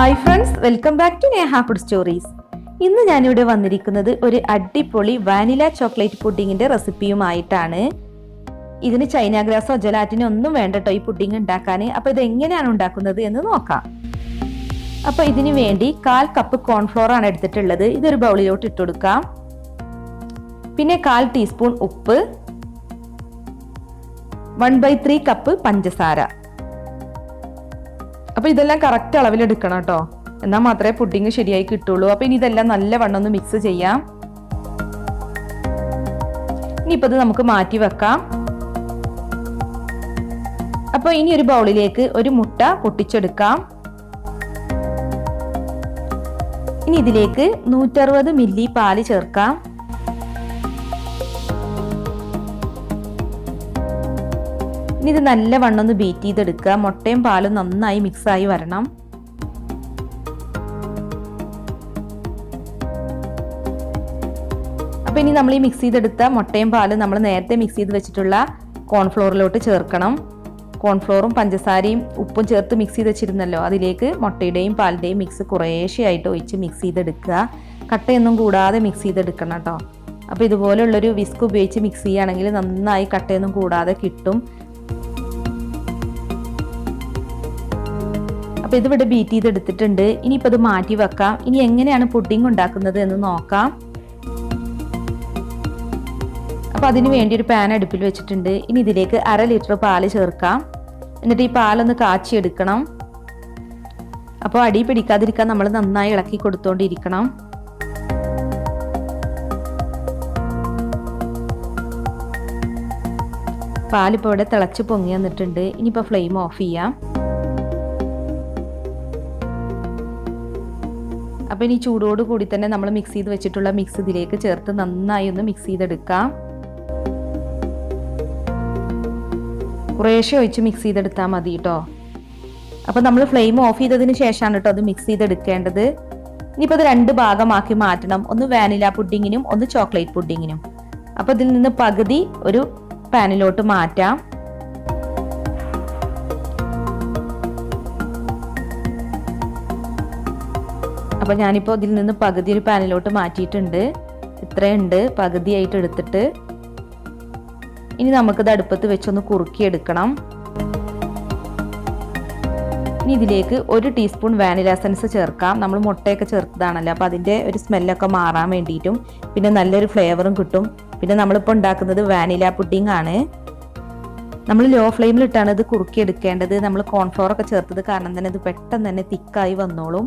Hi friends, welcome back to Neha food stories. ഇന്ന് ഞാനിവിടെ വന്നിരിക്കുന്നത് ഒരു അടിപൊളി വാനില ചോക്ലേറ്റ് പുഡിങ്ങിന്റെ റെസിപ്പിയുമായിട്ടാണ്. ഇതിന് ചൈന ഗ്രാസോ ജലാറ്റിനോ ഒന്നും വേണ്ടട്ടോ ഈ പുഡിങ് ഉണ്ടാക്കാൻ. അപ്പൊ ഇത് എങ്ങനെയാണ് ഉണ്ടാക്കുന്നത് എന്ന് നോക്കാം. അപ്പൊ ഇതിനു വേണ്ടി 1/4 കപ്പ് കോൺഫ്ലോർ ആണ് എടുത്തിട്ടുള്ളത്. ഇതൊരു ബൗളിലോട്ട് ഇട്ട് കൊടുക്കാം. പിന്നെ 1/4 ടീസ്പൂൺ ഉപ്പ്, 1/3 കപ്പ് പഞ്ചസാര. അപ്പൊ ഇതെല്ലാം കറക്റ്റ് അളവിൽ എടുക്കണം കേട്ടോ, എന്നാൽ മാത്രമേ പുഡിങ് ശരിയായി കിട്ടുള്ളൂ. അപ്പൊ ഇനി ഇതെല്ലാം നല്ലവണ്ണം ഒന്ന് മിക്സ് ചെയ്യാം. ഇനിയിപ്പോൾ ഇത് നമുക്ക് മാറ്റി വെക്കാം. അപ്പൊ ഇനി ഒരു ബൗളിലേക്ക് ഒരു മുട്ട പൊട്ടിച്ചെടുക്കാം. ഇനി ഇതിലേക്ക് 160 മില്ലി പാല് ചേർക്കാം. ഇനി ഇത് നല്ലവണ്ണം ഒന്ന് ബീറ്റ് ചെയ്തെടുക്കുക. മുട്ടയും പാലും നന്നായി മിക്സായി വരണം. അപ്പൊ ഇനി നമ്മൾ ഈ മിക്സ് ചെയ്തെടുത്ത മുട്ടയും പാലും നമ്മൾ നേരത്തെ മിക്സ് ചെയ്ത് വെച്ചിട്ടുള്ള കോൺഫ്ലോറിലോട്ട് ചേർക്കണം. കോൺഫ്ലോറും പഞ്ചസാരയും ഉപ്പും ചേർത്ത് മിക്സ് ചെയ്ത് വെച്ചിരുന്നല്ലോ, അതിലേക്ക് മുട്ടയുടെയും പാലിന്റെയും മിക്സ് കുറേശ്ശെയായിട്ട് ഒഴിച്ച് മിക്സ് ചെയ്തെടുക്കുക. കട്ടയൊന്നും കൂടാതെ മിക്സ് ചെയ്തെടുക്കണം കേട്ടോ. അപ്പോൾ ഇതുപോലുള്ളൊരു വിസ്ക് ഉപയോഗിച്ച് മിക്സ് ചെയ്യുകയാണെങ്കിൽ നന്നായി കട്ടയൊന്നും കൂടാതെ കിട്ടും. അപ്പോൾ ഇതിവിടെ ബീറ്റ് ചെയ്തെടുത്തിട്ടുണ്ട്. ഇനിയിപ്പോൾ ഇത് മാറ്റി വെക്കാം. ഇനി എങ്ങനെയാണ് പുഡിംഗ് ഉണ്ടാക്കുന്നത് എന്ന് നോക്കാം. അപ്പോൾ അതിന് വേണ്ടി ഒരു പാൻ അടുപ്പിൽ വെച്ചിട്ടുണ്ട്. ഇനി ഇതിലേക്ക് 1/2 ലിറ്റർ പാല് ചേർക്കാം. എന്നിട്ട് ഈ പാലൊന്ന് കാച്ചിയെടുക്കണം. അപ്പോൾ അടി പിടിക്കാതിരിക്കാൻ നമ്മൾ നന്നായി ഇളക്കി കൊടുത്തോണ്ടിരിക്കണം. പാലിപ്പോൾ ഇവിടെ തിളച്ച് പൊങ്ങി വന്നിട്ടുണ്ട്. ഇനിയിപ്പോൾ ഫ്ലെയിം ഓഫ് ചെയ്യാം. അപ്പോൾ ഇനി ചൂടോട് കൂടി തന്നെ നമ്മൾ മിക്സ് ചെയ്ത് വെച്ചിട്ടുള്ള മിക്സ് ഇതിലേക്ക് ചേർത്ത് നന്നായി ഒന്ന് മിക്സ് ചെയ്തെടുക്കാം. കുറേശ്ശെ ഒഴിച്ച് മിക്സ് ചെയ്തെടുത്താൽ മതി കേട്ടോ. അപ്പോൾ നമ്മൾ ഫ്ലെയിം ഓഫ് ചെയ്തതിന് ശേഷമാണ് കേട്ടോ അത് മിക്സ് ചെയ്തെടുക്കേണ്ടത്. ഇനിയിപ്പോൾ ഇത് 2 ഭാഗമാക്കി മാറ്റണം. ഒന്ന് വാനില പുഡിങ്ങിനും ഒന്ന് ചോക്ലേറ്റ് പുഡിങ്ങിനും. അപ്പോൾ ഇതിൽ നിന്ന് പകുതി ഒരു പാനിലോട്ട് മാറ്റാം. അപ്പോൾ ഞാനിപ്പോൾ ഇതിൽ നിന്ന് പകുതി ഒരു പാനിലോട്ട് മാറ്റിയിട്ടുണ്ട്. ഇത്രയുണ്ട് പകുതിയായിട്ട് എടുത്തിട്ട്. ഇനി നമുക്കിത് അടുപ്പത്ത് വെച്ചൊന്ന് കുറുക്കിയെടുക്കണം. ഇനി ഇതിലേക്ക് 1 ടീസ്പൂൺ വാനില എസൻസ് ചേർക്കാം. നമ്മൾ മുട്ടയൊക്കെ ചേർത്തതാണല്ലോ, അപ്പോൾ അതിൻ്റെ ഒരു സ്മെല്ലൊക്കെ മാറാൻ വേണ്ടിയിട്ടും പിന്നെ നല്ലൊരു ഫ്ലേവറും കിട്ടും. പിന്നെ നമ്മളിപ്പോൾ ഉണ്ടാക്കുന്നത് വാനില പുഡിംഗ് ആണ്. നമ്മൾ ലോ ഫ്ലെയിമിലിട്ടാണ് ഇത് കുറുക്കിയെടുക്കേണ്ടത്. നമ്മൾ കോൺഫ്ലോർ ഒക്കെ ചേർത്തത് കാരണം തന്നെ ഇത് പെട്ടെന്ന് തന്നെ തിക്കായി വന്നോളും.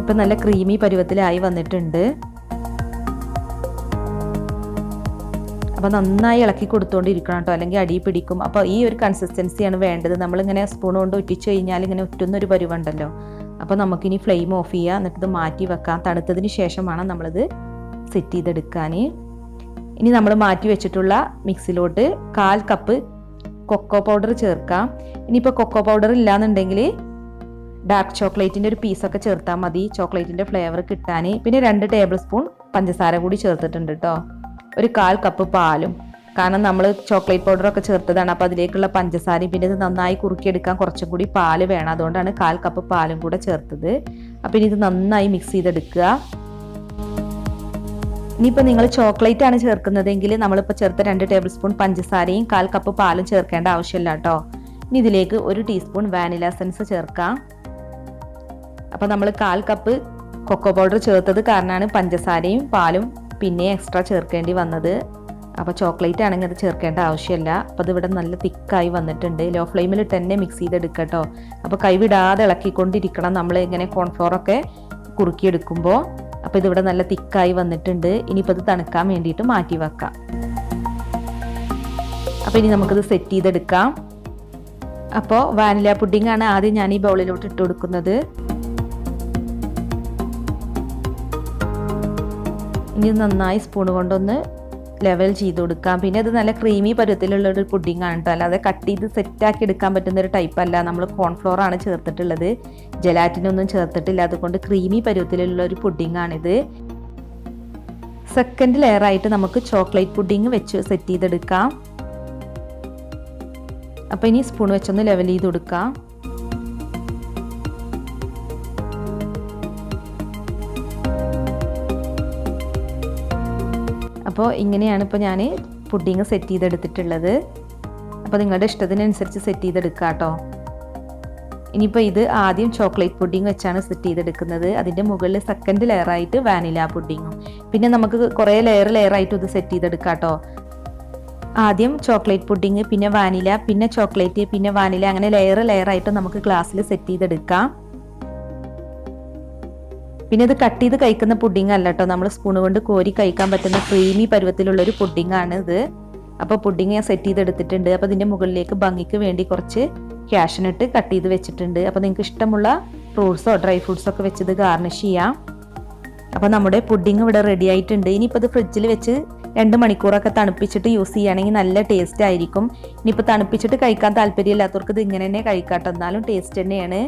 ഇപ്പം നല്ല ക്രീമി പരുവത്തിലായി വന്നിട്ടുണ്ട്. അപ്പോൾ നന്നായി ഇളക്കി കൊടുത്തുകൊണ്ടിരിക്കണം കേട്ടോ, അല്ലെങ്കിൽ അടി പിടിക്കും. അപ്പോൾ ഈ ഒരു കൺസിസ്റ്റൻസിയാണ് വേണ്ടത്. നമ്മളിങ്ങനെ സ്പൂൺ കൊണ്ട് ഒറ്റിച്ച് കഴിഞ്ഞാൽ ഇങ്ങനെ ഒറ്റുന്നൊരു പരുവുണ്ടല്ലോ. അപ്പോൾ നമുക്കിനി ഫ്ലെയിം ഓഫ് ചെയ്യുക, എന്നിട്ട് ഇത് മാറ്റി വെക്കാം. തണുത്തതിന് ശേഷമാണ് നമ്മളിത് സെറ്റ് ചെയ്തെടുക്കാൻ. ഇനി നമ്മൾ മാറ്റി വെച്ചിട്ടുള്ള മിക്സിലോട്ട് 1/4 കപ്പ് കൊക്കോ പൗഡർ ചേർക്കാം. ഇനിയിപ്പോൾ കൊക്കോ പൗഡർ ഇല്ലാന്നുണ്ടെങ്കിൽ ഡാർക്ക് ചോക്ലേറ്റിൻ്റെ ഒരു പീസൊക്കെ ചേർത്താൽ മതി, ചോക്ലേറ്റിൻ്റെ ഫ്ലേവർ കിട്ടാൻ. പിന്നെ 2 ടേബിൾ സ്പൂൺ പഞ്ചസാര കൂടി ചേർത്തിട്ടുണ്ട് കേട്ടോ. ഒരു 1/4 കപ്പ് പാലും, കാരണം നമ്മൾ ചോക്ലേറ്റ് പൗഡറൊക്കെ ചേർത്തതാണ്. അപ്പോൾ അതിലേക്കുള്ള പഞ്ചസാരയും പിന്നെ ഇത് നന്നായി കുറുക്കിയെടുക്കാൻ കുറച്ചും കൂടി പാല് വേണം. അതുകൊണ്ടാണ് 1/4 കപ്പ് പാലും കൂടെ ചേർത്തത്. അപ്പോൾ ഇനി ഇത് നന്നായി മിക്സ് ചെയ്തെടുക്കുക. ഇനിയിപ്പോൾ നിങ്ങൾ ചോക്ലേറ്റ് ആണ് ചേർക്കുന്നതെങ്കിൽ നമ്മളിപ്പോൾ ചേർത്ത 2 ടേബിൾ സ്പൂൺ പഞ്ചസാരയും 1/4 കപ്പ് പാലും ചേർക്കേണ്ട ആവശ്യമില്ല കേട്ടോ. ഇനി ഇതിലേക്ക് 1 ടീസ്പൂൺ വാനില എസൻസ് ചേർക്കാം. അപ്പോൾ നമ്മൾ 1/4 കപ്പ് കൊക്കോ പൗഡർ ചേർത്തത് കാരണമാണ് പഞ്ചസാരയും പാലും പിന്നെ എക്സ്ട്രാ ചേർക്കേണ്ടി വന്നത്. അപ്പോൾ ചോക്ലേറ്റ് ആണെങ്കിൽ അത് ചേർക്കേണ്ട ആവശ്യമില്ല. അപ്പോൾ അതിവിടെ നല്ല തിക്കായി വന്നിട്ടുണ്ട്. ലോ ഫ്ലെയിമിൽ തന്നെ മിക്സ് ചെയ്തെടുക്കുക കേട്ടോ. അപ്പോൾ കൈവിടാതെ ഇളക്കിക്കൊണ്ടിരിക്കണം നമ്മൾ ഇങ്ങനെ കോൺഫ്ലോറൊക്കെ കുറുക്കിയെടുക്കുമ്പോൾ. അപ്പോൾ ഇതിവിടെ നല്ല തിക്കായി വന്നിട്ടുണ്ട്. ഇനിയിപ്പോൾ ഇത് തണുക്കാൻ വേണ്ടിയിട്ട് മാറ്റി വെക്കാം. അപ്പോൾ ഇനി നമുക്കിത് സെറ്റ് ചെയ്തെടുക്കാം. അപ്പോൾ വാനില പുഡിംഗ് ആണ് ആദ്യം ഞാൻ ഈ ബൗളിലോട്ട് ഇട്ട് കൊടുക്കുന്നത്. ഇനി നന്നായി സ്പൂൺ കൊണ്ടൊന്ന് ലെവൽ ചെയ്ത് കൊടുക്കാം. പിന്നെ ഇത് നല്ല ക്രീമി പരുവത്തിലുള്ള ഒരു പുഡിംഗ് ആണ് കേട്ടോ, അല്ലാതെ കട്ട് ചെയ്ത് സെറ്റാക്കി എടുക്കാൻ പറ്റുന്ന ഒരു ടൈപ്പ് അല്ല. നമ്മൾ കോൺഫ്ലോർ ആണ് ചേർത്തിട്ടുള്ളത്, ജലാറ്റിനൊന്നും ചേർത്തിട്ടില്ല. അതുകൊണ്ട് ക്രീമി പരുവത്തിലുള്ള ഒരു പുഡിംഗ് ആണിത്. സെക്കൻഡ് ലെയറായിട്ട് നമുക്ക് ചോക്ലേറ്റ് പുഡിംഗ് വെച്ച് സെറ്റ് ചെയ്തെടുക്കാം. അപ്പോൾ ഇനി സ്പൂൺ വെച്ചൊന്ന് ലെവൽ ചെയ്ത് കൊടുക്കാം. അപ്പോൾ ഇങ്ങനെയാണ് ഇപ്പോൾ ഞാൻ പുഡിങ് സെറ്റ് ചെയ്തെടുത്തിട്ടുള്ളത്. അപ്പോൾ നിങ്ങളുടെ ഇഷ്ടത്തിനനുസരിച്ച് സെറ്റ് ചെയ്തെടുക്കുക കേട്ടോ. ഇനിയിപ്പോൾ ഇത് ആദ്യം ചോക്ലേറ്റ് പുഡിങ് വെച്ചാണ് സെറ്റ് ചെയ്തെടുക്കുന്നത്. അതിൻ്റെ മുകളിൽ സെക്കൻഡ് ലെയറായിട്ട് വാനില പുഡിങ്ങും, പിന്നെ നമുക്ക് കുറേ ലെയറായിട്ട് ഇത് സെറ്റ് ചെയ്തെടുക്കാം കേട്ടോ. ആദ്യം ചോക്ലേറ്റ് പുഡിങ്, പിന്നെ വാനില, പിന്നെ ചോക്ലേറ്റ്, പിന്നെ വാനില, അങ്ങനെ ലെയറായിട്ട് നമുക്ക് ഗ്ലാസ്സിൽ സെറ്റ് ചെയ്തെടുക്കാം. പിന്നെ ഇത് കട്ട് ചെയ്ത് കഴിക്കുന്ന പുഡിങ് അല്ല കേട്ടോ, നമ്മൾ സ്പൂൺ കൊണ്ട് കോരി കഴിക്കാൻ പറ്റുന്ന ക്രീമി പരുവത്തിലുള്ളൊരു പുഡിങ്ങാണ് ഇത്. അപ്പോൾ പുഡിങ് ഞാൻ സെറ്റ് ചെയ്തെടുത്തിട്ടുണ്ട്. അപ്പോൾ ഇതിൻ്റെ മുകളിലേക്ക് ഭംഗിക്ക് വേണ്ടി കുറച്ച് ക്യാഷ്നട്ട് കട്ട് ചെയ്ത് വെച്ചിട്ടുണ്ട്. അപ്പോൾ നിങ്ങൾക്ക് ഇഷ്ടമുള്ള ഫ്രൂട്ട്സോ ഡ്രൈ ഫ്രൂട്ട്സോ ഒക്കെ വെച്ചത് ഗാർണിഷ് ചെയ്യാം. അപ്പോൾ നമ്മുടെ പുഡിങ് ഇവിടെ റെഡി ആയിട്ടുണ്ട്. ഇനിയിപ്പോൾ ഇത് ഫ്രിഡ്ജിൽ വെച്ച് 2 മണിക്കൂറൊക്കെ തണുപ്പിച്ചിട്ട് യൂസ് ചെയ്യുകയാണെങ്കിൽ നല്ല ടേസ്റ്റ് ആയിരിക്കും. ഇനിയിപ്പോൾ തണുപ്പിച്ചിട്ട് കഴിക്കാൻ താല്പര്യമില്ലാത്തവർക്ക് ഇത് ഇങ്ങനെ തന്നെ കഴിക്കാട്ടോ, എന്നാലും ടേസ്റ്റ് തന്നെയാണ്.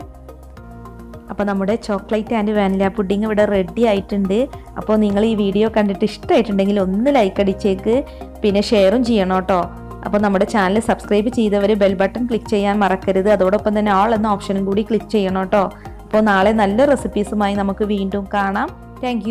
അപ്പോൾ നമ്മുടെ ചോക്ലേറ്റ് ആൻഡ് വാനില പുഡിങ് ഇവിടെ റെഡി ആയിട്ടുണ്ട്. അപ്പോൾ നിങ്ങൾ ഈ വീഡിയോ കണ്ടിട്ട് ഇഷ്ടമായിട്ടുണ്ടെങ്കിൽ ഒന്ന് ലൈക്ക് അടിച്ചേക്ക്, പിന്നെ ഷെയറും ചെയ്യണം കേട്ടോ. അപ്പോൾ നമ്മുടെ ചാനൽ സബ്സ്ക്രൈബ് ചെയ്തവർ ബെൽ ബട്ടൺ ക്ലിക്ക് ചെയ്യാൻ മറക്കരുത്. അതോടൊപ്പം തന്നെ ആൾ എന്ന ഓപ്ഷനും കൂടി ക്ലിക്ക് ചെയ്യണം കേട്ടോ. അപ്പോൾ നാളെ നല്ല റെസിപ്പീസുമായി നമുക്ക് വീണ്ടും കാണാം. താങ്ക്